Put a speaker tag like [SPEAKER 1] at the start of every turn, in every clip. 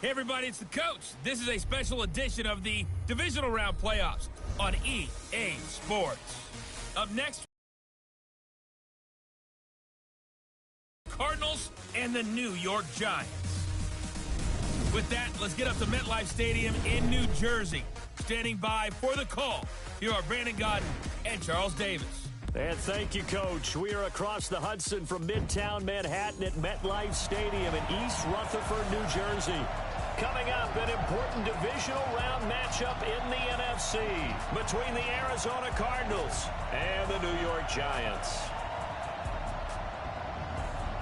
[SPEAKER 1] Hey everybody, it's the coach. This is a special edition of the Divisional Round Playoffs on EA Sports. Up next, Cardinals and the New York Giants. With that, let's get up to MetLife Stadium in New Jersey. Standing by for the call, here are Brandon Gaudin and Charles Davis.
[SPEAKER 2] And thank you, Coach. We are across the Hudson from Midtown Manhattan at MetLife Stadium in East Rutherford, New Jersey. Coming up, an important divisional round matchup in the NFC between the Arizona Cardinals and the New York Giants.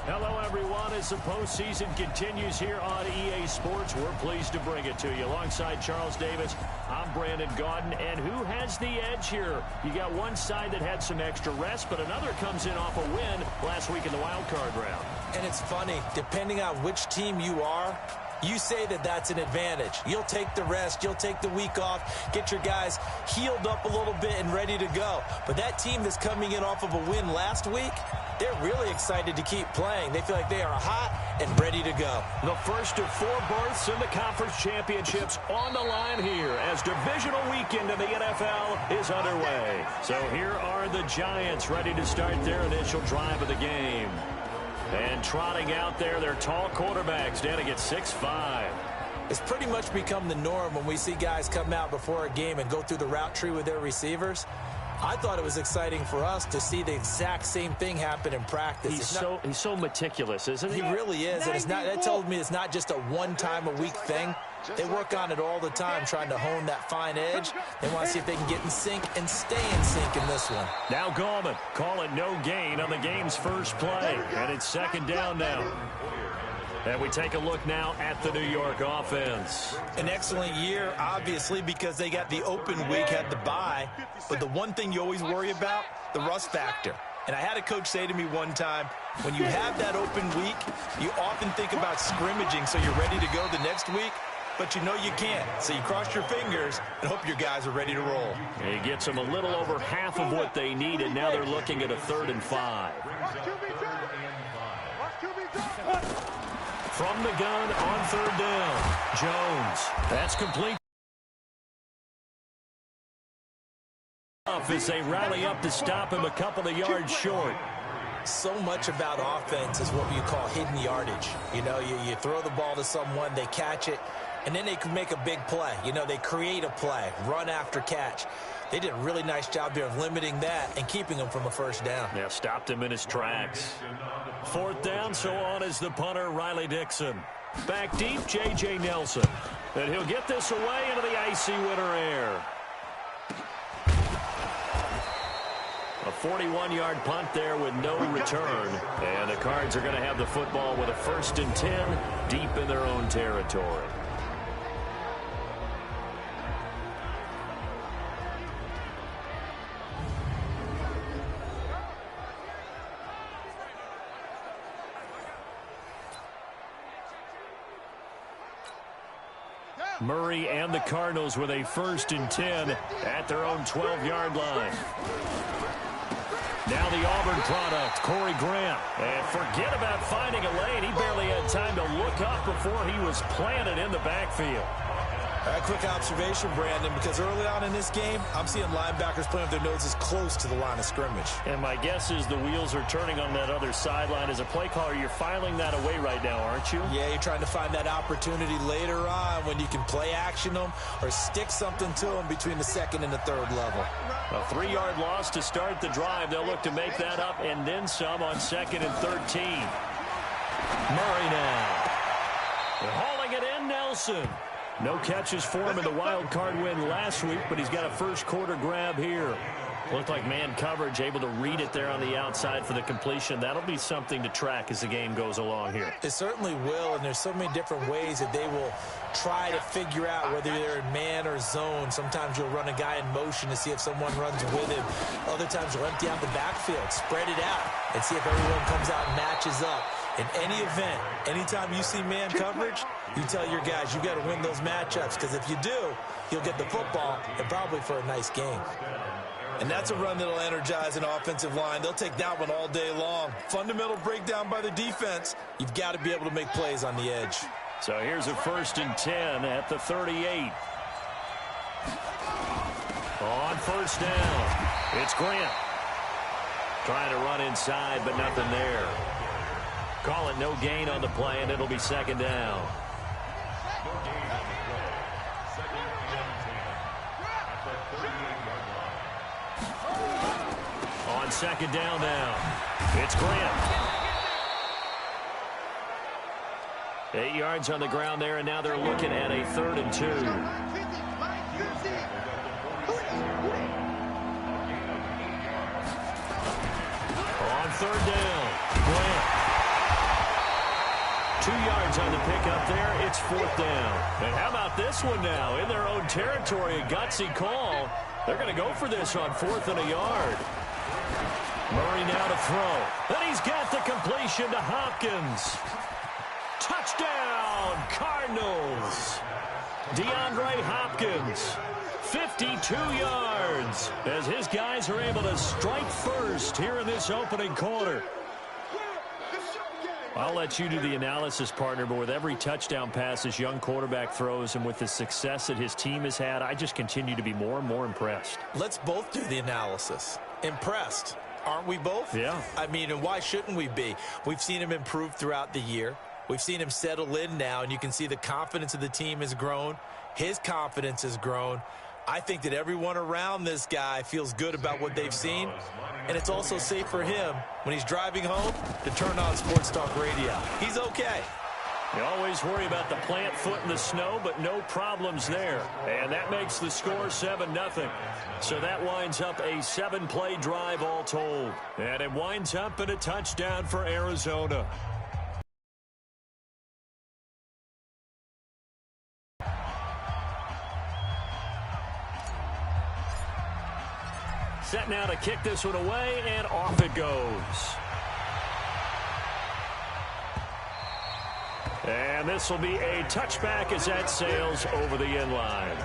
[SPEAKER 2] Hello, everyone. As the postseason continues here on EA Sports, we're pleased to bring it to you. Alongside Charles Davis, I'm Brandon Gaudin. And who has the edge here? You got one side that had some extra rest, but another comes in off a win last week in the wild card round.
[SPEAKER 3] And it's funny, depending on which team you are, you say that that's an advantage. You'll take the rest. You'll take the week off. Get your guys healed up a little bit and ready to go. But that team that's coming in off of a win last week, they're really excited to keep playing. They feel like they are hot and ready to go.
[SPEAKER 2] The first of 4 berths in the conference championships on the line here as divisional weekend in the NFL is underway. So here are the Giants ready to start their initial drive of the game. And trotting out there, their tall quarterbacks standing at 6'5".
[SPEAKER 3] It's pretty much become the norm when we see guys come out before a game and go through the route tree with their receivers. I thought it was exciting for us to see the exact same thing happen in practice.
[SPEAKER 2] He's so meticulous, isn't he?
[SPEAKER 3] He really is. And that tells me it's not just a one-time-a-week thing. They work on it all the time, trying to hone that fine edge. They want to see if they can get in sync and stay in sync in this one.
[SPEAKER 2] Now Gallman calling no gain on the game's first play. And it's second down now. And we take a look now at the New York offense.
[SPEAKER 3] An excellent year, obviously, because they got the open week, had the bye. But the one thing you always worry about, the rust factor. And I had a coach say to me one time, when you have that open week, you often think about scrimmaging so you're ready to go the next week. But you know you can't. So you cross your fingers and hope your guys are ready to roll.
[SPEAKER 2] He gets them a little over half of what they needed. Now they're looking at a 3rd and 5. From the gun on 3rd down. Jones. That's complete. As they rally up to stop him a couple of yards short.
[SPEAKER 3] So much about offense is what you call hidden yardage. You know, you throw the ball to someone, they catch it, and then they can make a big play. You know, they create a play, run after catch. They did a really nice job there of limiting that and keeping him from a first down.
[SPEAKER 2] Yeah, stopped him in his tracks. 4th down, so on is the punter, Riley Dixon. Back deep, J.J. Nelson. And he'll get this away into the icy winter air. A 41-yard punt there with no return. And the Cards are going to have the football with a 1st and 10 deep in their own territory. Murray and the Cardinals with a 1st and 10 at their own 12-yard line. Now the Auburn product, Corey Grant. And forget about finding a lane. He barely had time to look up before he was planted in the backfield.
[SPEAKER 3] A quick observation, Brandon, because early on in this game, I'm seeing linebackers playing with their noses close to the line of scrimmage.
[SPEAKER 2] And my guess is the wheels are turning on that other sideline. As a play caller, you're filing that away right now, aren't you?
[SPEAKER 3] Yeah, you're trying to find that opportunity later on when you can play action them or stick something to them between the 2nd and the 3rd level.
[SPEAKER 2] A 3-yard loss to start the drive. They'll look to make that up and then some on 2nd and 13. Murray now. They're hauling it in, Nelson. No catches for him in the wild card win last week, but he's got a first quarter grab here. Looked like man coverage, able to read it there on the outside for the completion. That'll be something to track as the game goes along here.
[SPEAKER 3] It certainly will, and there's so many different ways that they will try to figure out whether they're in man or zone. Sometimes you'll run a guy in motion to see if someone runs with him. Other times you'll empty out the backfield, spread it out, and see if everyone comes out and matches up. In any event, anytime you see man coverage, you tell your guys you got to win those matchups, because if you do, you'll get the football and probably for a nice game. And that's a run that'll energize an offensive line. They'll take that one all day long. Fundamental breakdown by the defense. You've got to be able to make plays on the edge.
[SPEAKER 2] So here's a 1st and 10 at the 38. On 1st down, it's Grant. Trying to run inside, but nothing there. Call it no gain on the play, and it'll be 2nd down. On 2nd down now, it's Grant. 8 yards on the ground there, and now they're looking at a 3rd and 2. On 3rd down, Grant. 2 yards on the pickup there. It's 4th down. And how about this one now? In their own territory, a gutsy call. They're going to go for this on 4th and a yard. Murray now to throw. And he's got the completion to Hopkins. Touchdown, Cardinals. DeAndre Hopkins, 52 yards, as his guys are able to strike first here in this opening quarter. I'll let you do the analysis, partner, but with every touchdown pass this young quarterback throws and with the success that his team has had, I just continue to be more and more impressed.
[SPEAKER 3] Let's both do the analysis. Impressed. Aren't we both?
[SPEAKER 2] Yeah.
[SPEAKER 3] I mean, and why shouldn't we be? We've seen him improve throughout the year. We've seen him settle in now, and you can see the confidence of the team has grown. His confidence has grown. I think that everyone around this guy feels good about what they've seen, and it's also safe for him when he's driving home to turn on Sports Talk Radio. He's okay.
[SPEAKER 2] You always worry about the plant foot in the snow, but no problems there. And that makes the score 7-0. So that winds up a 7-play drive all told. And it winds up in a touchdown for Arizona. Set now to kick this one away, and off it goes. And this will be a touchback as that sails over the end line.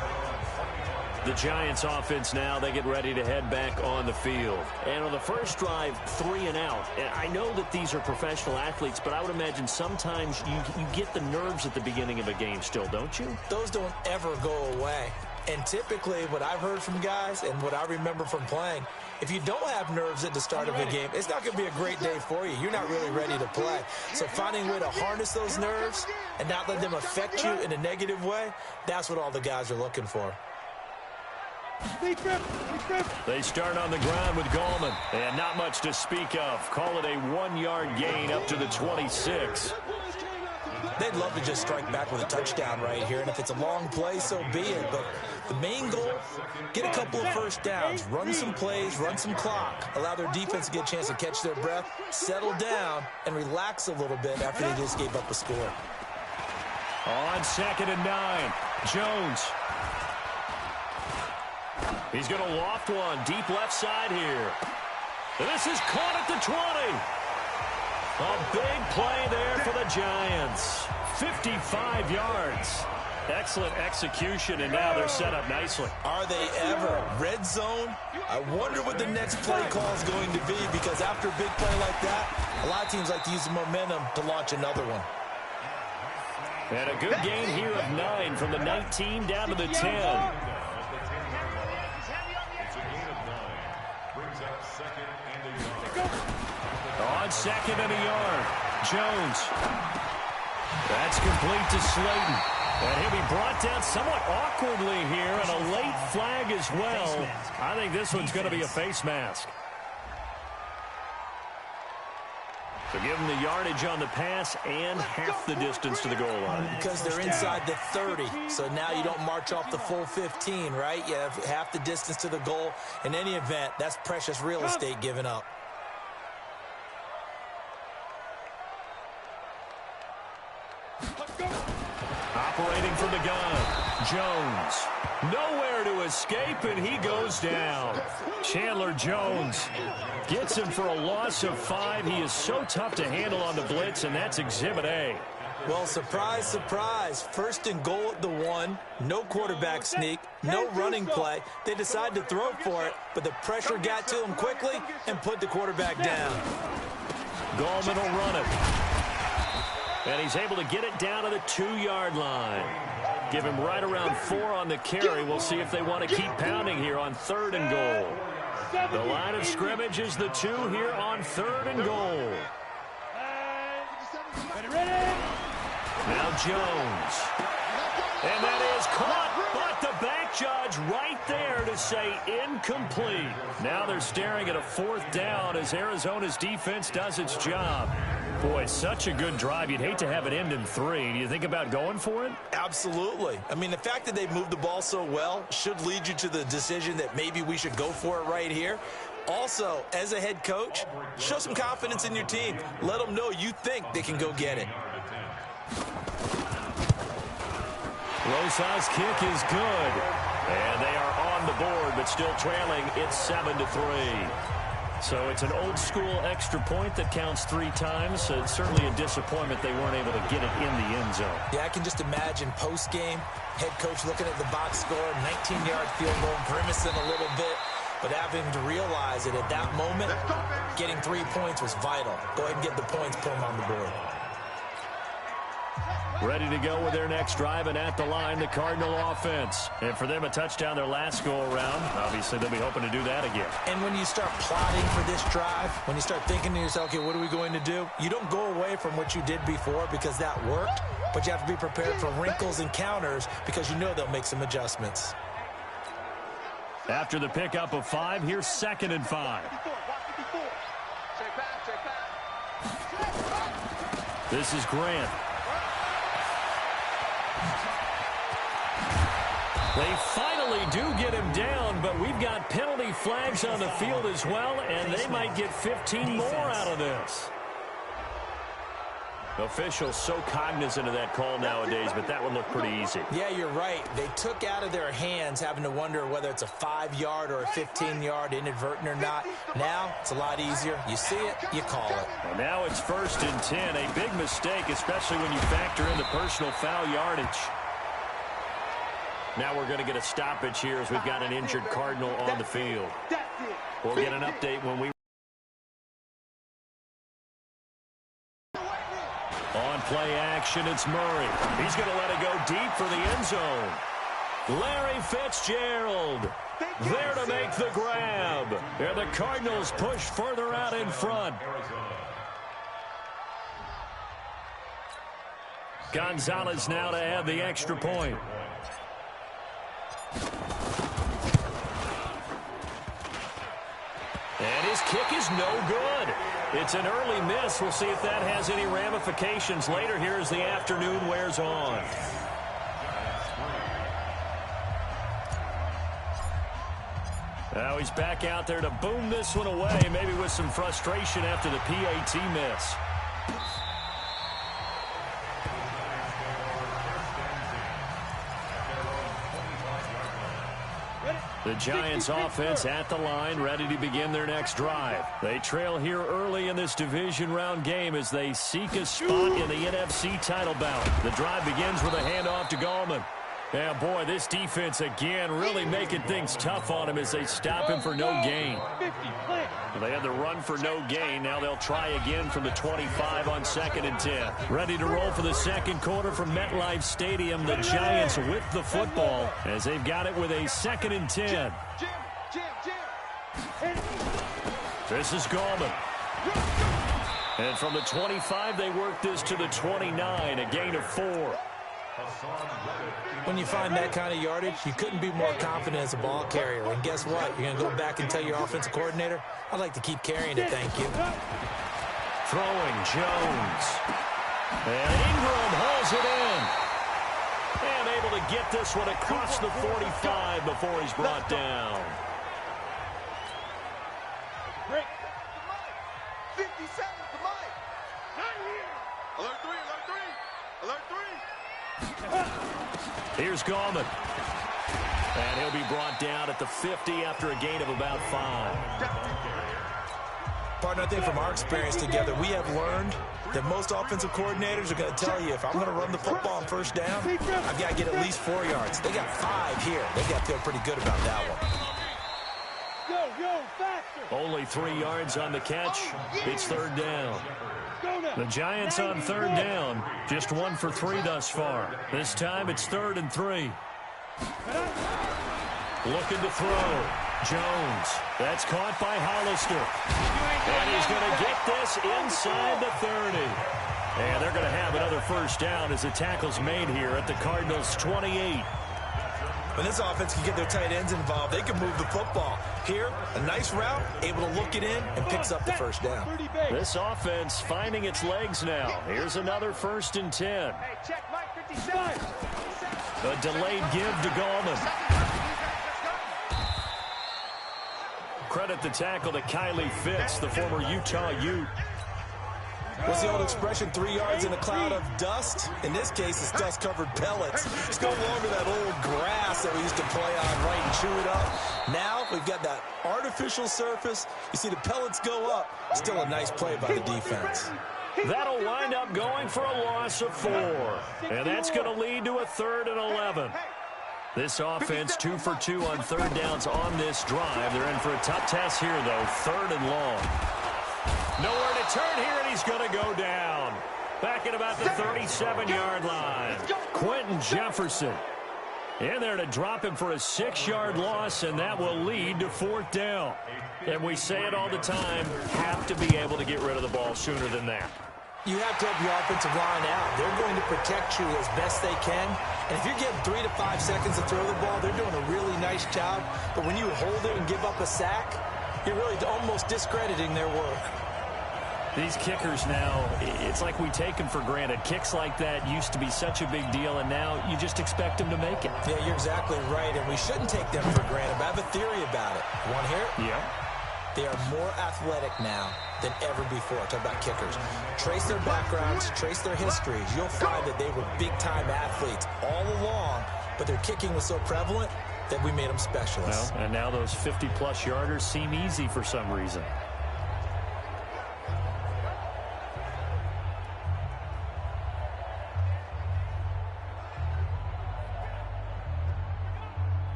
[SPEAKER 2] The Giants offense now, they get ready to head back on the field. And on the first drive, 3 and out. And I know that these are professional athletes, but I would imagine sometimes you get the nerves at the beginning of a game still, don't you?
[SPEAKER 3] Those don't ever go away. And typically what I've heard from guys and what I remember from playing, if you don't have nerves at the start of a game, it's not going to be a great day for you. You're not really ready to play. So finding a way to harness those nerves and not let them affect you in a negative way, that's what all the guys are looking for.
[SPEAKER 2] They start on the ground with Gallman, and not much to speak of. Call it a 1-yard gain up to the 26.
[SPEAKER 3] They'd love to just strike back with a touchdown right here, and if it's a long play, so be it. But the main goal, get a couple of first downs, run some plays, run some clock, allow their defense to get a chance to catch their breath, settle down, and relax a little bit after they just gave up a score.
[SPEAKER 2] On 2nd and 9, Jones. He's going to loft one deep left side here. And this is caught at the 20. A big play there for the Giants. 55 yards. Excellent execution, and now they're set up nicely.
[SPEAKER 3] Are they ever? Red zone? I wonder what the next play call is going to be, because after a big play like that, a lot of teams like to use the momentum to launch another one.
[SPEAKER 2] And a good gain here of 9 from the 19 down to the 10. On 2nd and a yard, Jones. That's complete to Slayton. And he'll be brought down somewhat awkwardly here, and a late flag as well. I think this one's going to be a face mask. So give them the yardage on the pass and half the distance to the goal line.
[SPEAKER 3] Because they're inside the 30, so now you don't march off the full 15, right? You have half the distance to the goal. In any event, that's precious real estate given up.
[SPEAKER 2] Operating from the gun, Jones. Nowhere to escape, and he goes down. Chandler Jones gets him for a loss of 5. He is so tough to handle on the blitz, and that's Exhibit A.
[SPEAKER 3] Well, surprise, surprise. 1st and goal at the 1. No quarterback sneak, no running play. They decide to throw for it, but the pressure got to him quickly and put the quarterback down.
[SPEAKER 2] Gallman will run it. And he's able to get it down to the 2-yard line. Give him right around 4 on the carry. We'll see if they want to keep pounding here on 3rd and goal. The line of scrimmage is the 2 here on 3rd and goal. Now Jones. And that is caught, but the back judge right there to say incomplete. Now they're staring at a 4th down as Arizona's defense does its job. Boy, such a good drive. You'd hate to have it end in 3. Do you think about going for it?
[SPEAKER 3] Absolutely. I mean, the fact that they moved the ball so well should lead you to the decision that maybe we should go for it right here. Also, as a head coach, show some confidence in your team. Let them know you think they can go get it.
[SPEAKER 2] Rosas' kick is good. And they are on the board, but still trailing. It's 7-3. So it's an old-school extra point that counts 3 times. So it's certainly a disappointment they weren't able to get it in the end zone.
[SPEAKER 3] Yeah, I can just imagine post-game, head coach looking at the box score, 19-yard field goal, grimacing a little bit, but having to realize that at that moment, getting 3 points was vital. Go ahead and get the points, put them on the board.
[SPEAKER 2] Ready to go with their next drive, and at the line, the Cardinal offense. And for them, a touchdown their last go-around. Obviously, they'll be hoping to do that again.
[SPEAKER 3] And when you start plotting for this drive, when you start thinking to yourself, okay, what are we going to do? You don't go away from what you did before because that worked, but you have to be prepared for wrinkles and counters because you know they'll make some adjustments.
[SPEAKER 2] After the pickup of 5, here's 2nd and 5. This is Grant. They finally do get him down, but we've got penalty flags on the field as well, and they might get 15 more out of this. Officials so cognizant of that call nowadays, but that would look pretty easy.
[SPEAKER 3] Yeah, you're right. They took out of their hands having to wonder whether it's a 5-yard or a 15-yard inadvertent or not. Now it's a lot easier. You see it, you call it.
[SPEAKER 2] Well, now it's 1st and 10. A big mistake, especially when you factor in the personal foul yardage. Now we're going to get a stoppage here as we've got an injured Cardinal on the field. We'll get an update when we... On play action, it's Murray. He's going to let it go deep for the end zone. Larry Fitzgerald there to make the grab. And the Cardinals push further out in front. Gonzalez now to add the extra point. And his kick is no good. It's an early miss. We'll see if that has any ramifications later here as the afternoon wears on. Now he's back out there to boom this one away, maybe with some frustration after the PAT miss. The Giants offense at the line, ready to begin their next drive. They trail here early in this division round game as they seek a spot in the NFC title bout. The drive begins with a handoff to Gallman. Yeah, boy, this defense again really making things tough on him as they stop him for no gain. They had the run for no gain. Now they'll try again from the 25 on 2nd and 10. Ready to roll for the second quarter from MetLife Stadium. The Giants with the football as they've got it with a 2nd and 10. This is Gallman. And from the 25, they work this to the 29, a gain of 4.
[SPEAKER 3] When you find that kind of yardage, you couldn't be more confident as a ball carrier. And guess what? You're going to go back and tell your offensive coordinator, I'd like to keep carrying it, thank you.
[SPEAKER 2] Throwing Jones. And Ingram holds it in. And able to get this one across the 45 before he's brought down.
[SPEAKER 4] 57 to Mike. Not here. Alert 3, alert 3. Alert 3.
[SPEAKER 2] Here's Gallman. And he'll be brought down at the 50 after a gain of about 5.
[SPEAKER 3] Partner, I think from our experience together, we have learned that most offensive coordinators are going to tell you, if I'm going to run the football on 1st down, I've got to get at least 4 yards. They got 5 here. They got to feel pretty good about that one.
[SPEAKER 2] Only 3 yards on the catch. It's 3rd down. The Giants on third down, just 1 for 3 thus far. This time it's 3rd and 3. Looking to throw. Jones. That's caught by Hollister. And he's going to get this inside the 30. And they're going to have another first down as the tackle's made here at the Cardinals' 28.
[SPEAKER 3] When this offense can get their tight ends involved, they can move the football. Here, a nice route, able to look it in, and picks up the first down.
[SPEAKER 2] This offense finding its legs now. Here's another 1st and 10. A delayed give to Gallman. Credit the tackle to Kylie Fitz, the former Utah Ute.
[SPEAKER 3] What's the old expression, 3 yards in a cloud of dust? In this case, it's dust-covered pellets. It's no longer that old grass that we used to play on, right, and chew it up. Now we've got that artificial surface. You see the pellets go up. Still a nice play by the defense.
[SPEAKER 2] That'll wind up going for a loss of 4. And that's going to lead to a 3rd and 11. This offense 2 for 2 on 3rd downs on this drive. They're in for a tough test here, though. 3rd and long. Nowhere to turn here, and he's going to go down. Back at about the 37-yard line. Quentin Jefferson in there to drop him for a 6-yard loss, and that will lead to 4th down. And we say it all the time, have to be able to get rid of the ball sooner than that.
[SPEAKER 3] You have to help your offensive line out. They're going to protect you as best they can. And if you're getting 3 to 5 seconds to throw the ball, they're doing a really nice job. But when you hold it and give up a sack, you're really almost discrediting their work.
[SPEAKER 2] These kickers now, it's like we take them for granted. Kicks like that used to be such a big deal, and now you just expect them to make it.
[SPEAKER 3] Yeah, you're exactly right, and we shouldn't take them for granted. But I have a theory about it. Want to hear it?
[SPEAKER 2] Yeah.
[SPEAKER 3] They are more athletic now than ever before. Talk about kickers. Trace their backgrounds, trace their histories. You'll find that they were big-time athletes all along, but their kicking was so prevalent that we made them specialists.
[SPEAKER 2] Well, and now those 50-plus yarders seem easy for some reason.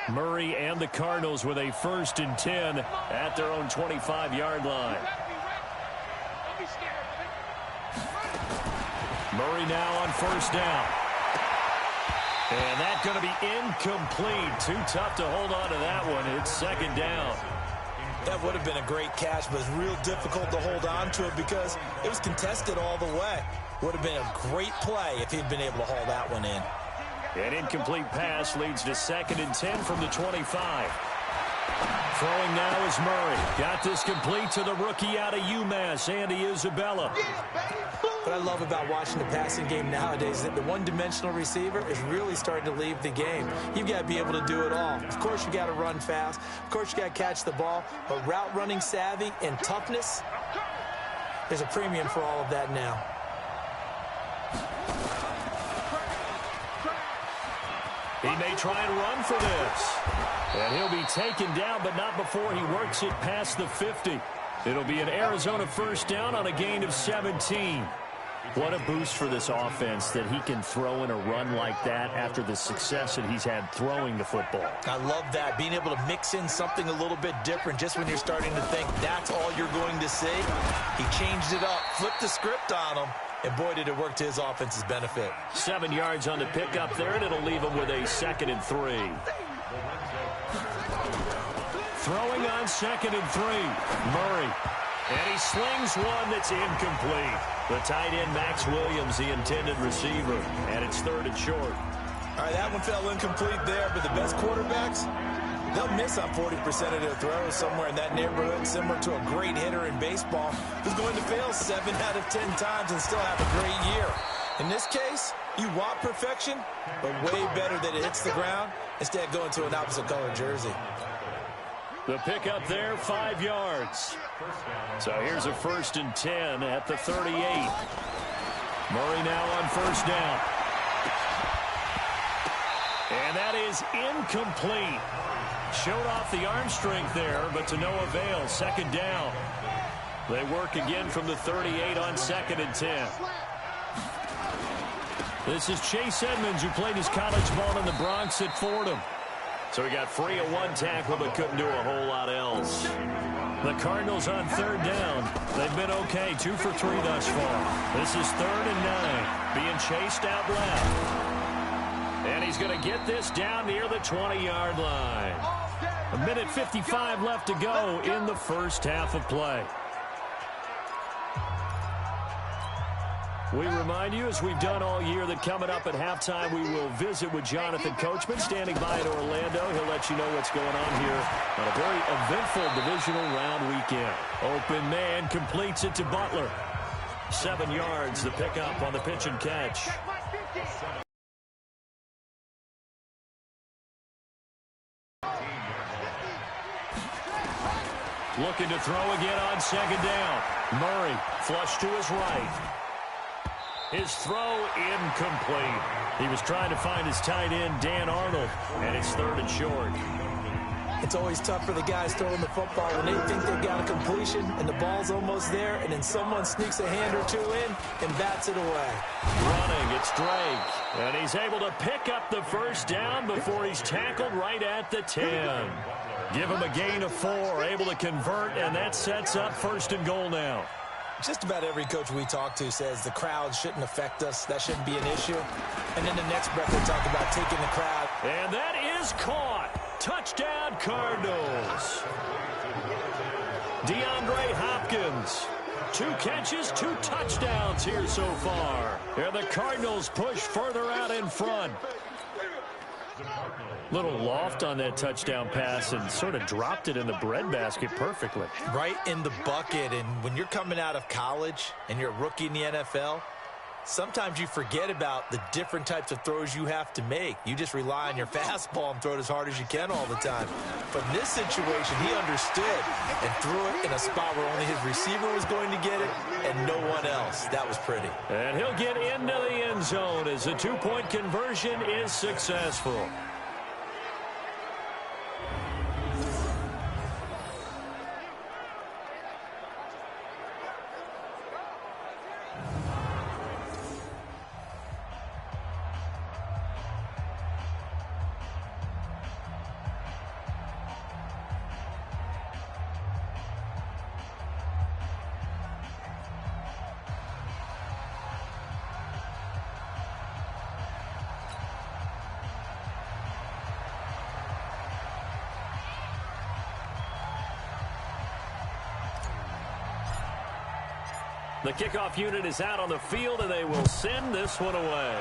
[SPEAKER 2] Murray and the Cardinals with a 1st and 10 at their own 25-yard line. Murray now on 1st down. And that's going to be incomplete. Too tough to hold on to that one. It's 2nd down.
[SPEAKER 3] That would have been a great catch, but it's real difficult to hold on to it because it was contested all the way. Would have been a great play if he'd been able to haul that one in.
[SPEAKER 2] An incomplete pass leads to 2nd and 10 from the 25. Throwing now is Murray. Got this complete to the rookie out of UMass, Andy Isabella.
[SPEAKER 3] What I love about watching the passing game nowadays is that the one-dimensional receiver is really starting to leave the game. You've got to be able to do it all. Of course, you got to run fast. Of course, you got to catch the ball. But route running savvy and toughness, there's a premium for all of that now.
[SPEAKER 2] He may try and run for this. And he'll be taken down, but not before he works it past the 50. It'll be an Arizona 1st down on a gain of 17. What a boost for this offense that he can throw in a run like that after the success that he's had throwing the football.
[SPEAKER 3] I love that, being able to mix in something a little bit different just when you're starting to think that's all you're going to see. He changed it up, flipped the script on him, and boy, did it work to his offense's benefit.
[SPEAKER 2] 7 yards on the pickup there, and it'll leave him with a 2nd and 3. Throwing on 2nd and 3. Murray. And he slings one that's incomplete. The tight end, Max Williams, the intended receiver. And it's 3rd and short.
[SPEAKER 3] All right, that one fell incomplete there, but the best quarterbacks, they'll miss on 40% of their throws somewhere in that neighborhood, similar to a great hitter in baseball who's going to fail 7 out of 10 times and still have a great year. In this case, you want perfection, but way better that it hits the ground instead of going to an opposite color jersey.
[SPEAKER 2] The pickup there, 5 yards. So here's a 1st and 10 at the 38. Murray now on 1st down. And that is incomplete. Showed off the arm strength there, but to no avail. 2nd down. They work again from the 38 on 2nd and 10. This is Chase Edmonds, who played his college ball in the Bronx at Fordham. So he got free of one tackle but couldn't do a whole lot else. The Cardinals on third down. They've been okay, 2 for 3 thus far. This is 3rd and 9, being chased out left. And he's going to get this down near the 20-yard line. 1:55 left to go in the first half of play. We remind you, as we've done all year, that coming up at halftime, we will visit with Jonathan Coachman, standing by in Orlando. He'll let you know what's going on here on a very eventful divisional round weekend. Open man completes it to Butler. 7 yards, the pickup on the pitch and catch. Looking to throw again on second down. Murray flush to his right. His throw incomplete. He was trying to find his tight end, Dan Arnold, and it's 3rd and short.
[SPEAKER 3] It's always tough for the guys throwing the football when they think they've got a completion and the ball's almost there, and then someone sneaks a hand or two in and bats it away.
[SPEAKER 2] Running, it's Drake, and he's able to pick up the first down before he's tackled right at the 10. Give him a gain of 4, able to convert, and that sets up 1st and goal now.
[SPEAKER 3] Just about every coach we talk to says the crowd shouldn't affect us. That shouldn't be an issue. And then the next breath they talk about taking the crowd.
[SPEAKER 2] And that is caught. Touchdown, Cardinals. DeAndre Hopkins. 2 catches, 2 touchdowns here so far. And the Cardinals push further out in front. Little loft on that touchdown pass and sort of dropped it in the breadbasket perfectly.
[SPEAKER 3] Right in the bucket. And when you're coming out of college and you're a rookie in the NFL, sometimes you forget about the different types of throws you have to make. You just rely on your fastball and throw it as hard as you can all the time. But in this situation, he understood and threw it in a spot where only his receiver was going to get it and no one else. That was pretty.
[SPEAKER 2] And he'll get into the end zone as the 2-point conversion is successful. The kickoff unit is out on the field, and they will send this one away.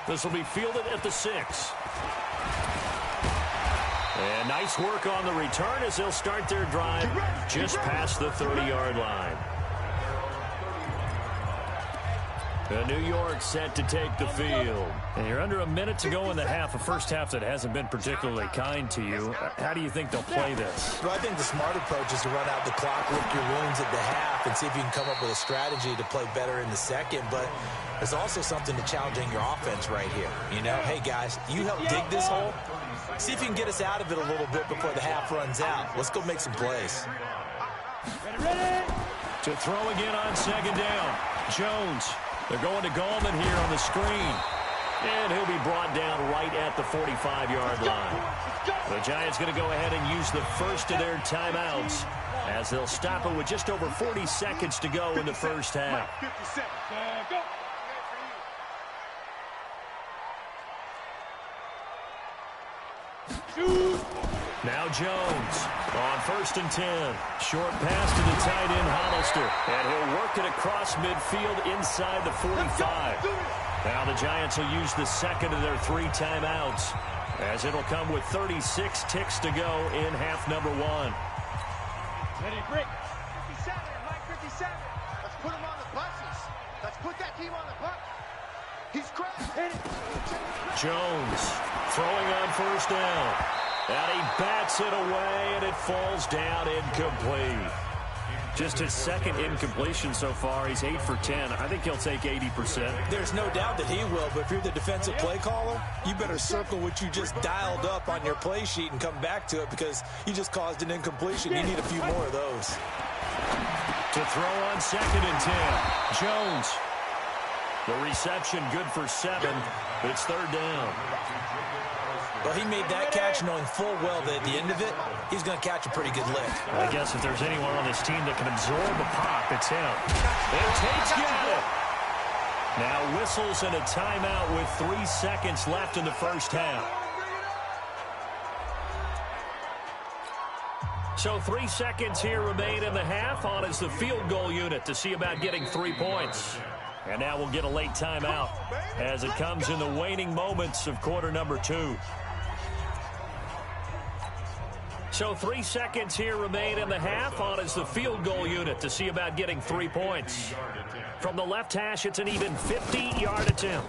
[SPEAKER 2] This will be fielded at the 6. And nice work on the return as they'll start their drive just past the 30-yard line. New York set to take the field. And you're under a minute to go in the half, a first half that hasn't been particularly kind to you. How do you think they'll play this?
[SPEAKER 3] Well, I think the smart approach is to run out the clock, lick your wounds at the half, and see if you can come up with a strategy to play better in the second. But there's also something to challenging your offense right here. You know, hey, guys, you help dig this hole. See if you can get us out of it a little bit before the half runs out. Let's go make some plays.
[SPEAKER 1] Ready?
[SPEAKER 2] To throw again on second down. Jones. They're going to Gallman here on the screen. And he'll be brought down right at the 45-yard line. The Giants going to go ahead and use the first of their timeouts as they'll stop it with just over 40 seconds to go in the first half. Now Jones on 1st and 10. Short pass to the tight end, Hollister. And he'll work it across midfield inside the 45. Now the Giants will use the second of their 3 timeouts as it'll come with 36 ticks to go in half number 1.
[SPEAKER 4] Ready, break. 57, Mike 57. Let's put him on the buses. Let's put that team on the bus. He's crazy.
[SPEAKER 2] Jones throwing on 1st down. And he bats it away, and it falls down incomplete. Just his second incompletion so far. He's 8 for 10. I think he'll take 80%.
[SPEAKER 3] There's no doubt that he will, but if you're the defensive play caller, you better circle what you just dialed up on your play sheet and come back to it because you just caused an incompletion. You need a few more of those.
[SPEAKER 2] To throw on 2nd and 10. Jones. The reception good for 7. It's 3rd down.
[SPEAKER 3] Well, he made that catch knowing full well that at the end of it, he's going to catch a pretty good lick.
[SPEAKER 2] I guess if there's anyone on this team that can absorb a pop, it's him. And Tate's got it. Now whistles and a timeout with 3 seconds left in the first half. So 3 seconds here remain in the half. On is the field goal unit to see about getting 3 points. And now we'll get a late timeout as it comes in the waning moments of quarter number 2. So 3 seconds here remain in the half. On is the field goal unit to see about getting 3 points. From the left hash, it's an even 50-yard attempt.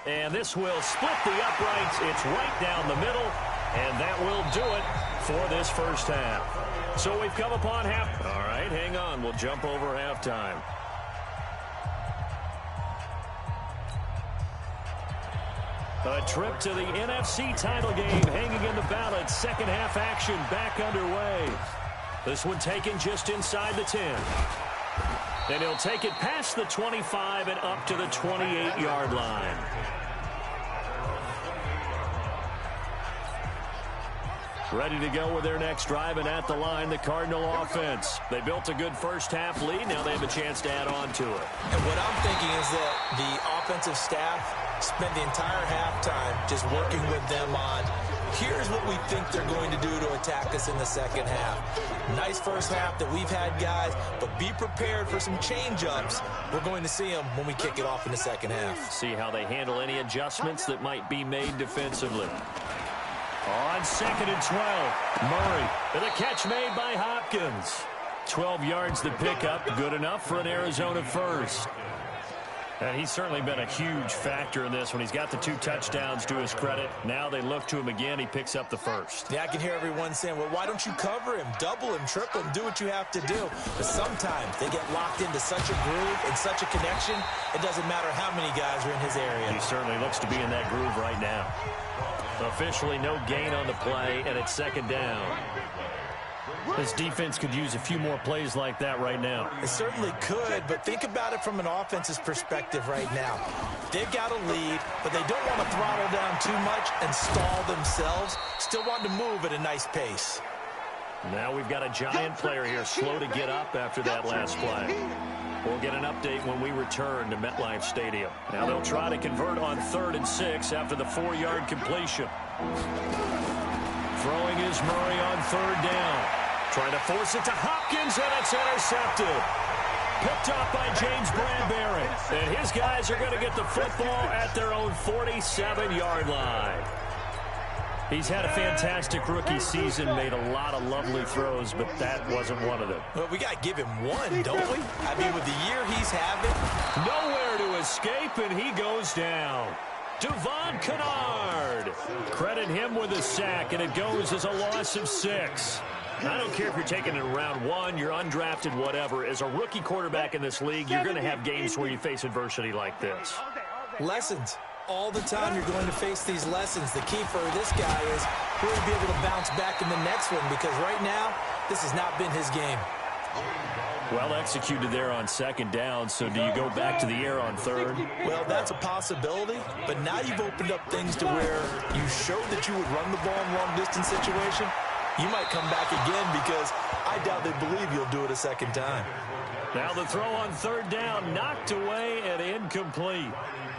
[SPEAKER 2] And this will split the uprights. It's right down the middle. And that will do it for this first half. So we've come upon half. All right, hang on. We'll jump over halftime. A trip to the NFC title game hanging in the balance. Second half action back underway. This one taken just inside the 10. And he'll take it past the 25 and up to the 28-yard line. Ready to go with their next drive, and at the line, the Cardinal offense. They built a good first-half lead. Now they have a chance to add on to it.
[SPEAKER 3] And what I'm thinking is that the offensive staff spent the entire halftime just working with them on, here's what we think they're going to do to attack us in the second half. Nice first half that we've had, guys, but be prepared for some change-ups. We're going to see them when we kick it off in the second half.
[SPEAKER 2] See how they handle any adjustments that might be made defensively. On 2nd and 12, Murray with a catch made by Hopkins. 12 yards the pickup, good enough for an Arizona first. And he's certainly been a huge factor in this when he's got the 2 touchdowns to his credit. Now they look to him again. He picks up the first.
[SPEAKER 3] Yeah, I can hear everyone saying, well, why don't you cover him, double him, triple him, do what you have to do. But sometimes they get locked into such a groove and such a connection, it doesn't matter how many guys are in his area.
[SPEAKER 2] He certainly looks to be in that groove right now. Officially no gain on the play, and it's 2nd down. This defense could use a few more plays like that right now.
[SPEAKER 3] It certainly could, but think about it from an offense's perspective right now. They've got a lead, but they don't want to throttle down too much and stall themselves. Still want to move at a nice pace.
[SPEAKER 2] Now we've got a giant player here slow to get up after that last play. We'll get an update when we return to MetLife Stadium. Now they'll try to convert on 3rd and 6 after the 4-yard completion. Throwing is Murray on 3rd down. Trying to force it to Hopkins, and it's intercepted. Picked up by James Bradbury. And his guys are going to get the football at their own 47-yard line. He's had a fantastic rookie season, made a lot of lovely throws, but that wasn't one of them.
[SPEAKER 3] Well, we got to give him one, don't we? I mean, with the year he's having.
[SPEAKER 2] Nowhere to escape, and he goes down. Devon Kennard. Credit him with a sack, and it goes as a loss of 6. I don't care if you're taking it in round 1, you're undrafted, whatever. As a rookie quarterback in this league, you're going to have games where you face adversity like this.
[SPEAKER 3] Lessons. All the time you're going to face these lessons. The key for this guy is will he be able to bounce back in the next one, because right now, this has not been his game.
[SPEAKER 2] Well executed there on 2nd down, so do you go back to the air on 3rd?
[SPEAKER 3] Well, that's a possibility, but now you've opened up things to where you showed that you would run the ball in long-distance situation. You might come back again, because I doubt they believe you'll do it a second time.
[SPEAKER 2] Now the throw on 3rd down, knocked away and incomplete.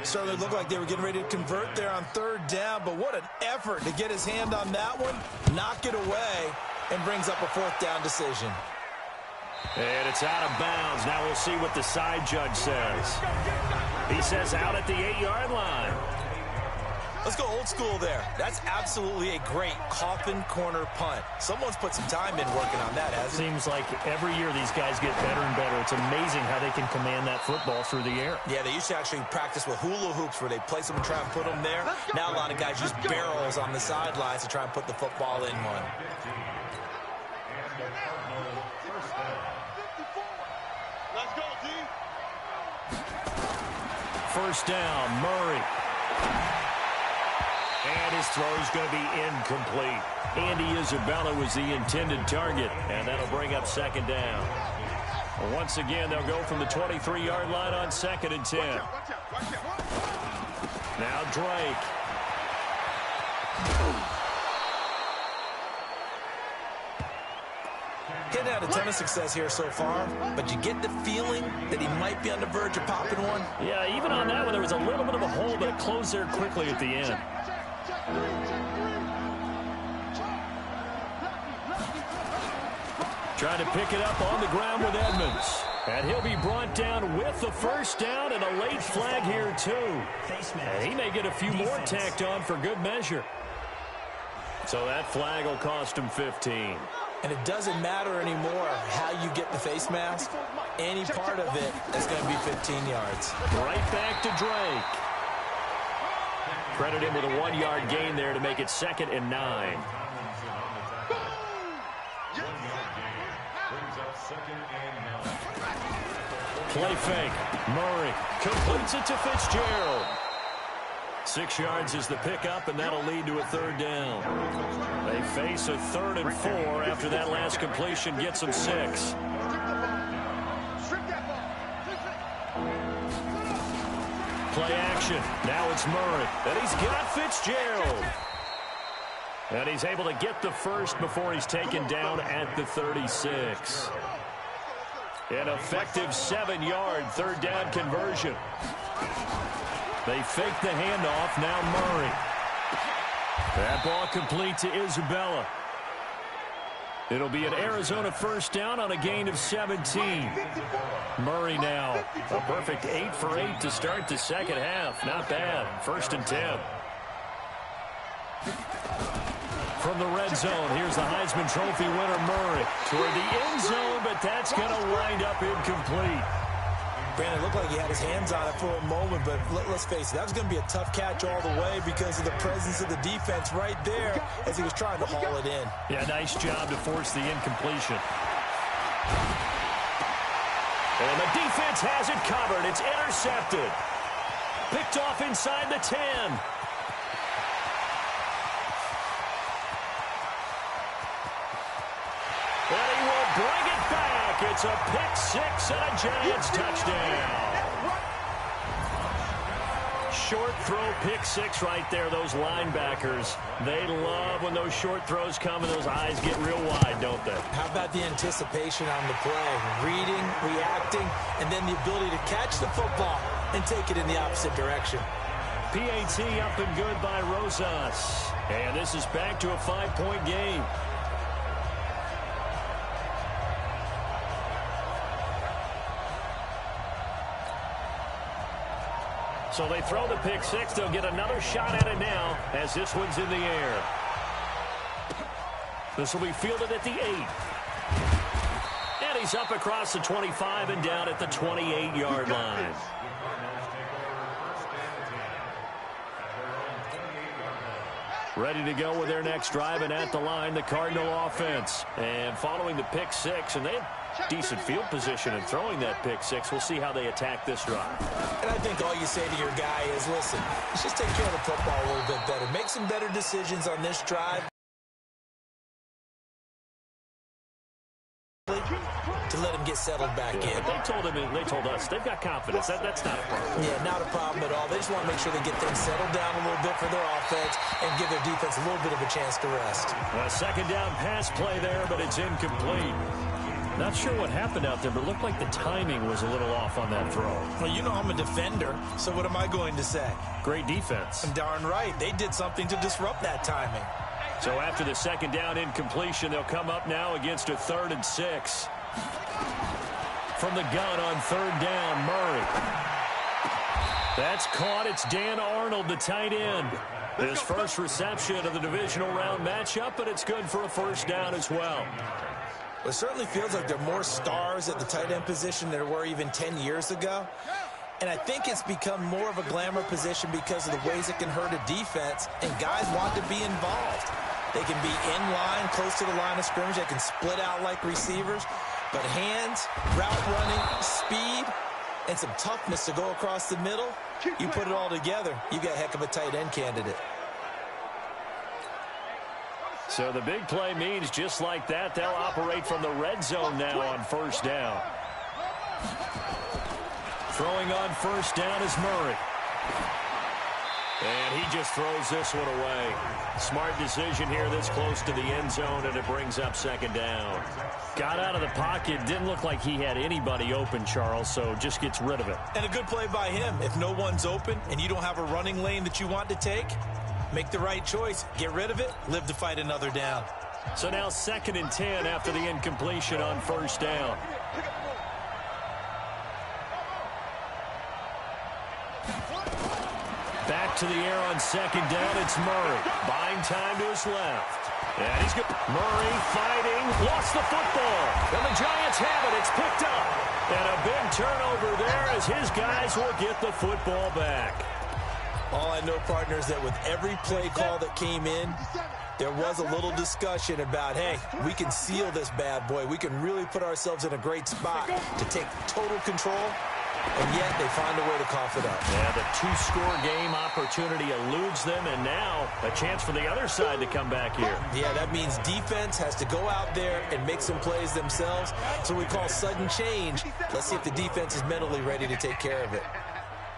[SPEAKER 3] Certainly looked like they were getting ready to convert there on 3rd down, but what an effort to get his hand on that one, knock it away, and brings up a 4th down decision.
[SPEAKER 2] And it's out of bounds. Now we'll see what the side judge says. He says out at the 8-yard line.
[SPEAKER 3] Let's go old school there. That's absolutely a great coffin corner punt. Someone's put some time in working on that, hasn't it?
[SPEAKER 2] Seems like every year these guys get better and better. It's amazing how they can command that football through the air.
[SPEAKER 3] Yeah, they used to actually practice with hula hoops where they place them and try and put them there. Now a lot of guys use barrels on the sidelines to try and put the football in one.
[SPEAKER 4] Let's go, D.
[SPEAKER 2] 1st down, Murray. And his throw's going to be incomplete. Andy Isabella was the intended target, and that'll bring up 2nd down. Once again, they'll go from the 23-yard line on 2nd and 10. Now Drake.
[SPEAKER 3] Getting had a ton of success here so far, but you get the feeling that he might be on the verge of popping one.
[SPEAKER 2] Yeah, even on that one, there was a little bit of a hole, but it closed there quickly at the end. Trying to pick it up on the ground with Edmonds. And he'll be brought down with the first down and a late flag here, too. And he may get a few more tacked on for good measure. So that flag will cost him 15.
[SPEAKER 3] And it doesn't matter anymore how you get the face mask. Any part of it is going to be 15 yards.
[SPEAKER 2] Right back to Drake. Credit him with a 1-yard gain there to make it 2nd and 9. Play fake. Murray completes it to Fitzgerald. 6 yards is the pickup, and that'll lead to a 3rd down. They face a 3rd and 4 after that last completion gets them 6. Play action. Now it's Murray. And he's got Fitzgerald. And he's able to get the first before he's taken down at the 36. An effective 7-yard 3rd down conversion. They fake the handoff. Now Murray. That ball complete to Isabella. It'll be an Arizona 1st down on a gain of 17. Murray now. A perfect 8 for 8 to start the 2nd half. Not bad. 1st and 10. From the red zone, here's the Heisman Trophy winner, Murray. Toward the end zone, but that's going to wind up incomplete.
[SPEAKER 3] Brandon, looked like he had his hands on it for a moment, but let's face it, that was going to be a tough catch all the way because of the presence of the defense right there as he was trying to haul it in.
[SPEAKER 2] Yeah, nice job to force the incompletion. And the defense has it covered. It's intercepted. Picked off inside the 10. And he will bring it back. It's a pick 6 and a Giants touchdown. Short throw, pick 6 right there. Those linebackers, they love when those short throws come and those eyes get real wide, don't they?
[SPEAKER 3] How about the anticipation on the play? Reading, reacting, and then the ability to catch the football and take it in the opposite direction.
[SPEAKER 2] PAT up and good by Rosas. And this is back to a 5-point game. So they throw the pick 6. They'll get another shot at it now as this one's in the air. This will be fielded at the 8. And he's up across the 25 and down at the 28-yard line. Ready to go with their next drive, and at the line, the Cardinal offense. And following the pick 6, and they have decent field position in throwing that pick 6. We'll see how they attack this drive.
[SPEAKER 3] And I think all you say to your guy is, listen, let's just take care of the football a little bit better. Make some better decisions on this drive to let him get settled back in.
[SPEAKER 2] They told him, they told us, they've got confidence. That's not a problem.
[SPEAKER 3] Yeah, not a problem at all. They just want to make sure they get things settled down a little bit for their offense and give their defense a little bit of a chance to rest.
[SPEAKER 2] A 2nd down pass play there, but it's incomplete. Not sure what happened out there, but it looked like the timing was a little off on that throw.
[SPEAKER 3] Well, you know I'm a defender, so what am I going to say?
[SPEAKER 2] Great defense.
[SPEAKER 3] Darn right. They did something to disrupt that timing.
[SPEAKER 2] So after the 2nd down incompletion, they'll come up now against a 3rd and 6. From the gun on 3rd down, Murray. That's caught. It's Dan Arnold, the tight end. His first reception of the divisional round matchup, but it's good for a 1st down as well.
[SPEAKER 3] Well, it certainly feels like there are more stars at the tight end position than there were even 10 years ago. And I think it's become more of a glamour position because of the ways it can hurt a defense, and guys want to be involved. They can be in line, close to the line of scrimmage. They can split out like receivers. But hands, route running, speed, and some toughness to go across the middle, you put it all together, you got a heck of a tight end candidate.
[SPEAKER 2] So the big play means just like that, they'll operate from the red zone now on 1st down. Throwing on 1st down is Murray. And he just throws this one away. Smart decision here this close to the end zone, and it brings up second down. Got out of the pocket. Didn't look like he had anybody open, Charles, so just gets rid of it.
[SPEAKER 3] And a good play by him. If no one's open and you don't have a running lane that you want to take, make the right choice. Get rid of it. Live to fight another down.
[SPEAKER 2] So now 2nd and 10 after the incompletion on first down. Back to the air on second down. It's Murray. Buying time to his left. And he's good. Murray fighting. Lost the football. And the Giants have it. It's picked up. And a big turnover there as his guys will get the football back.
[SPEAKER 3] All I know, partners, that with every play call that came in, there was a little discussion about, hey, we can seal this bad boy. We can really put ourselves in a great spot to take total control. And yet they find a way to cough it up.
[SPEAKER 2] Yeah, the 2-score game opportunity eludes them, and now a chance for the other side to come back here.
[SPEAKER 3] Yeah, that means defense has to go out there and make some plays themselves. So we call sudden change. Let's see if the defense is mentally ready to take care of it.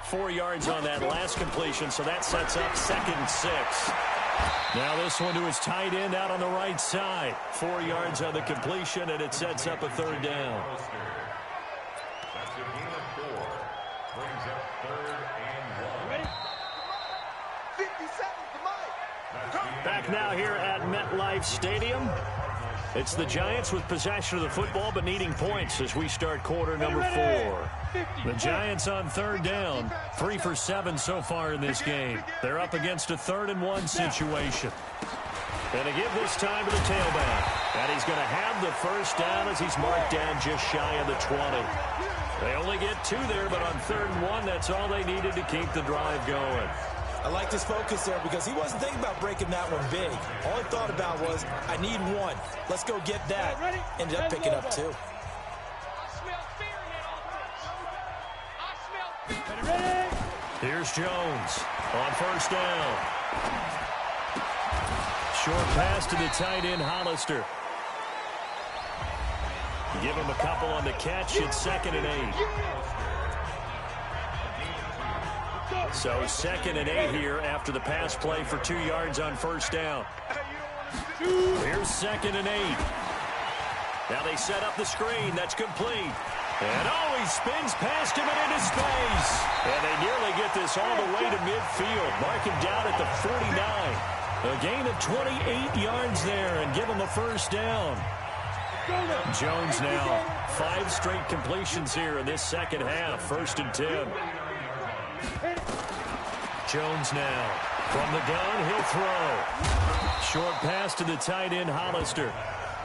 [SPEAKER 2] 4 yards on that last completion, so that sets up 2nd and 6. Now this one to his tight end out on the right side. 4 yards on the completion, and it sets up a 3rd down. Back now here at MetLife Stadium. It's the Giants with possession of the football but needing points as we start quarter number 4. The Giants on 3rd down. 3 for 7 so far in this game. They're up against a 3rd and 1 situation. And to give this time to the tailback. And he's going to have the first down as he's marked down just shy of the 20. They only get 2 there, but on 3rd and 1, that's all they needed to keep the drive going.
[SPEAKER 3] I like his focus there because he wasn't thinking about breaking that one big. All he thought about was, I need 1. Let's go get that. Ended up picking up 2.
[SPEAKER 2] Here's Jones on first down. Short pass to the tight end, Hollister. Give him a couple on the catch. It's 2nd and 8. So 2nd and 8 here after the pass play for 2 yards on first down. Here's 2nd and 8. Now they set up the screen. That's complete. And he spins past him and into space. And they nearly get this all the way to midfield. Mark him down at the 49. A gain of 28 yards there and give him a first down. Jones now 5 straight completions here in this second half. 1st and 10. Jones now from the gun. He'll throw. Short pass to the tight end, Hollister.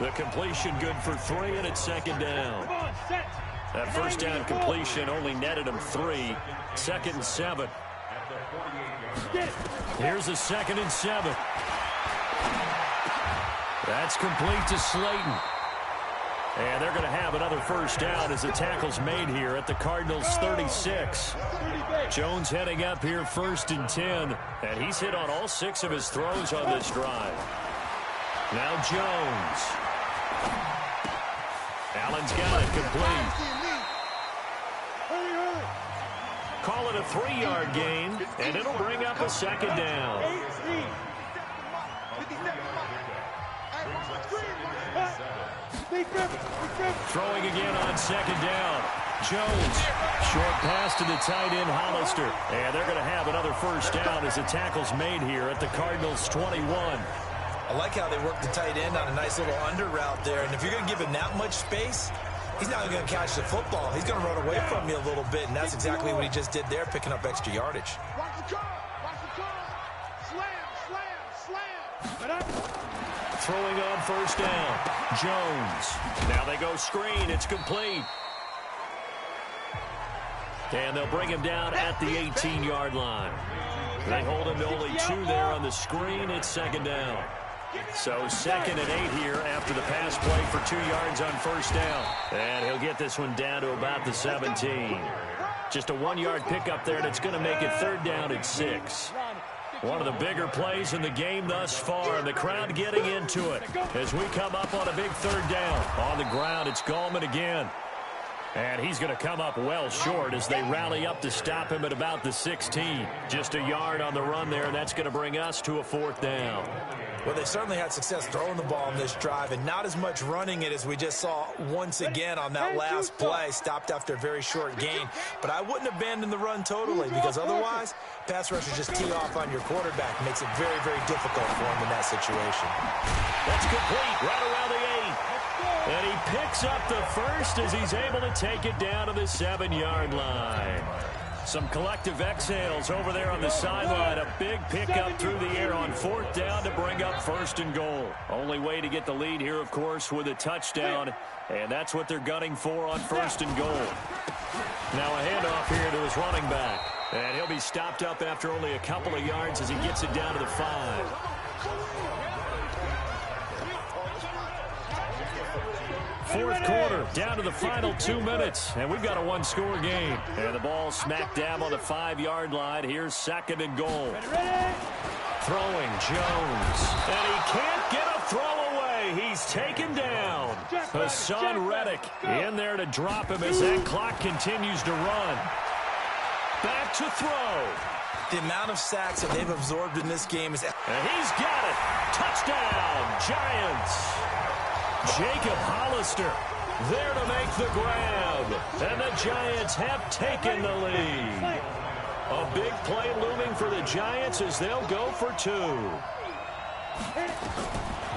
[SPEAKER 2] The completion good for 3, and it's 2nd down. That first down completion only netted him 3. 2nd and 7. Here's a 2nd and 7. That's complete to Slayton. And they're going to have another first down as the tackle's made here at the Cardinals' 36. Jones heading up here 1st and 10. And he's hit on all 6 of his throws on this drive. Now Jones. Allen's got it complete. Call it a 3-yard gain, and it'll bring up a 2nd down. Throwing again on 2nd down. Jones. Short pass to the tight end, Hollister. And they're going to have another first down as the tackle's made here at the Cardinals' 21.
[SPEAKER 3] I like how they work the tight end on a nice little under route there. And if you're going to give him that much space, he's not going to catch the football. He's going to run away from you a little bit, and that's exactly what he just did there, picking up extra yardage.
[SPEAKER 4] Watch the curl. Watch the curl. Slam.
[SPEAKER 2] Throwing on first down. Jones. Now they go screen. It's complete. And they'll bring him down at the 18-yard line. They hold him to only 2 there on the screen. It's 2nd down. So 2nd and 8 here after the pass play for 2 yards on first down. And he'll get this one down to about the 17. Just a 1-yard pickup there, and it's going to make it 3rd down at 6. One of the bigger plays in the game thus far, and the crowd getting into it as we come up on a big 3rd down. On the ground, it's Gallman again. And he's going to come up well short as they rally up to stop him at about the 16. Just a yard on the run there, and that's going to bring us to a 4th down.
[SPEAKER 3] Well, they certainly had success throwing the ball on this drive, and not as much running it as we just saw once again on that last play. Stopped after a very short gain. But I wouldn't abandon the run totally, because otherwise, pass rushers just tee off on your quarterback. It makes it very, very difficult for him in that situation.
[SPEAKER 2] That's complete right around the 8. And he picks up the first as he's able to take it down to the 7-yard line. Some collective exhales over there on the sideline. A big pickup through the air on 4th down to bring up 1st and goal. Only way to get the lead here, of course, with a touchdown. And that's what they're gunning for on 1st and goal. Now a handoff here to his running back. And he'll be stopped up after only a couple of yards as he gets it down to the 5. Fourth quarter, down to the final 2 minutes, and we've got a 1-score game. And the ball smacked down on the 5-yard line. Here's 2nd and goal. Throwing Jones, and he can't get a throw away. He's taken down. Hassan Reddick in there to drop him as that clock continues to run. Back to throw.
[SPEAKER 3] The amount of sacks that they've absorbed in this game is...
[SPEAKER 2] And he's got it. Touchdown, Giants. Jacob Hollister there to make the grab. And the Giants have taken the lead. A big play looming for the Giants as they'll go for 2.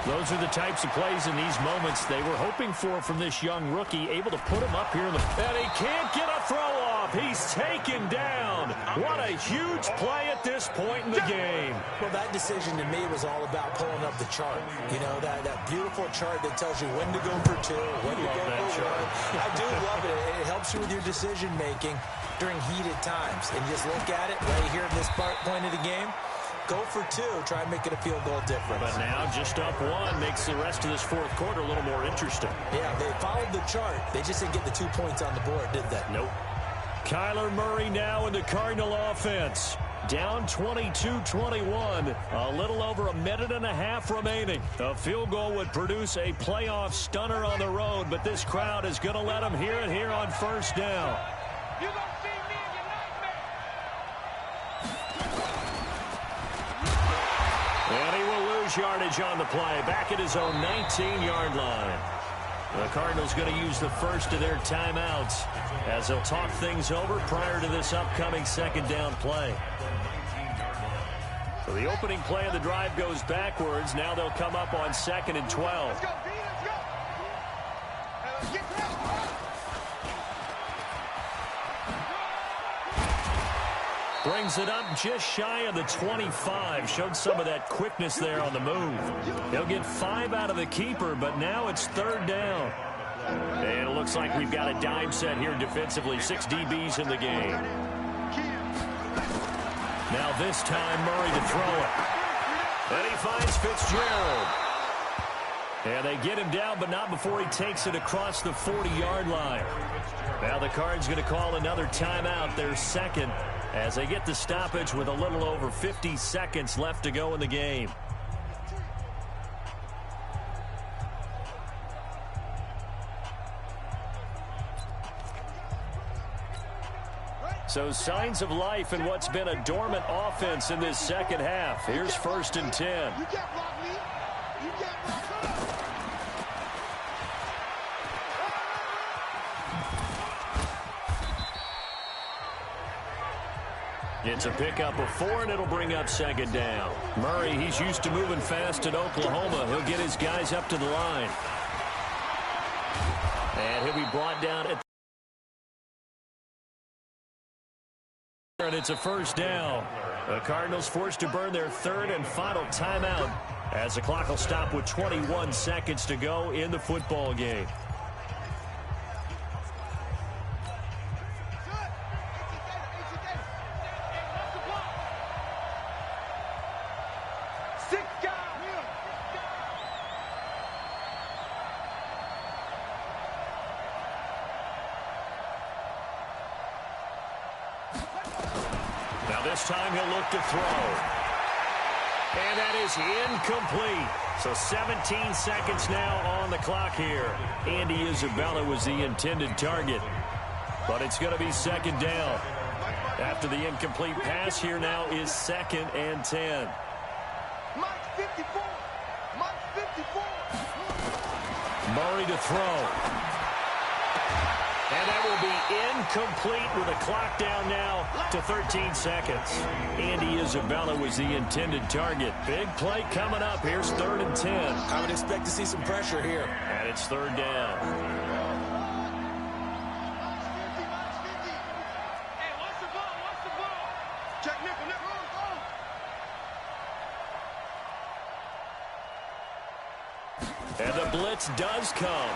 [SPEAKER 2] Those are the types of plays in these moments they were hoping for from this young rookie, able to put him up here in the... And he can't get a throw off. He's taken down. What a huge play at this point in the game.
[SPEAKER 3] Well, that decision to me was all about pulling up the chart. You know, that beautiful chart that tells you when to go for 2, when to go for 1. I do love it. It helps you with your decision-making during heated times. And you just look at it right here at this point of the game. Go for 2. Try and make it a field goal difference.
[SPEAKER 2] But now just up 1 makes the rest of this fourth quarter a little more interesting.
[SPEAKER 3] Yeah, they followed the chart. They just didn't get the 2 points on the board, did they?
[SPEAKER 2] Nope. Kyler Murray now in the Cardinal offense. Down 22-21. A little over a minute and a half remaining. A field goal would produce a playoff stunner on the road, but this crowd is going to let them hear it here on 1st down.
[SPEAKER 4] You gonna see me in your nightmare.
[SPEAKER 2] And he will lose yardage on the play. Back at his own 19-yard line. The Cardinals going to use the first of their timeouts as they'll talk things over prior to this upcoming 2nd down play. So the opening play of the drive goes backwards. Now they'll come up on 2nd and 12.
[SPEAKER 4] Let's go, B, let's go. Let's get to that.
[SPEAKER 2] Brings it up just shy of the 25. Showed some of that quickness there on the move. They'll get 5 out of the keeper, but now it's 3rd down. And it looks like we've got a dime set here defensively. 6 DBs in the game. Now this time Murray to throw it. And he finds Fitzgerald. And they get him down, but not before he takes it across the 40-yard line. Now the Cards going to call another timeout, their 2nd, as they get the stoppage with a little over 50 seconds left to go in the game. So signs of life in what's been a dormant offense in this second half. Here's 1st and 10.
[SPEAKER 4] You can't block me. You can't block me.
[SPEAKER 2] It's a pickup of 4, and it'll bring up 2nd down. Murray, he's used to moving fast at Oklahoma. He'll get his guys up to the line. And he'll be brought down at... And it's a 1st down. The Cardinals forced to burn their 3rd and final timeout as the clock will stop with 21 seconds to go in the football game. This time he'll look to throw. And that is incomplete. So 17 seconds now on the clock here. Andy Isabella was the intended target, but it's going to be second down. After the incomplete pass, here now is 2nd and 10.
[SPEAKER 4] Mike 54. Mike 54.
[SPEAKER 2] Murray to throw. And that will be incomplete with a clock down now to 13 seconds. Andy Isabella was the intended target. Big play coming up. Here's 3rd and 10.
[SPEAKER 3] I would expect to see some pressure here.
[SPEAKER 2] And it's 3rd down.
[SPEAKER 4] Hey, watch the ball, watch the ball. Check nickel, nickel.
[SPEAKER 2] And the blitz does come.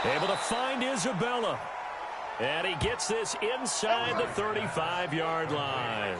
[SPEAKER 2] Able to find Isabella. And he gets this inside the 35-yard line.